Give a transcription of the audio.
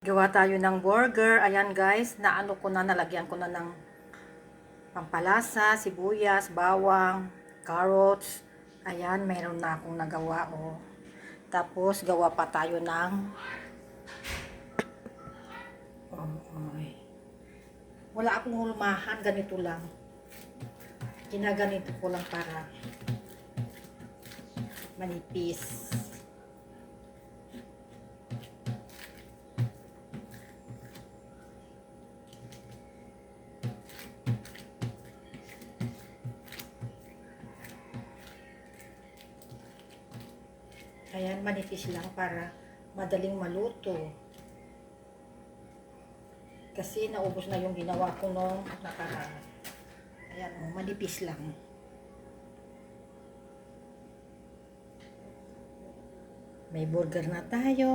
Gawa tayo ng burger. Ayan guys, nalagyan ko na ng pampalasa, sibuyas, bawang, carrots. Ayan, mayroon na akong nagawa, oh. Tapos, gawa pa tayo ng wala akong hulmahan, ganito lang. Ginaganito ko lang para manipis. Ayan, manipis lang para madaling maluto. Kasi naubos na yung ginawa ko nung nakaraan. Ayan, oh, manipis lang. May burger na tayo.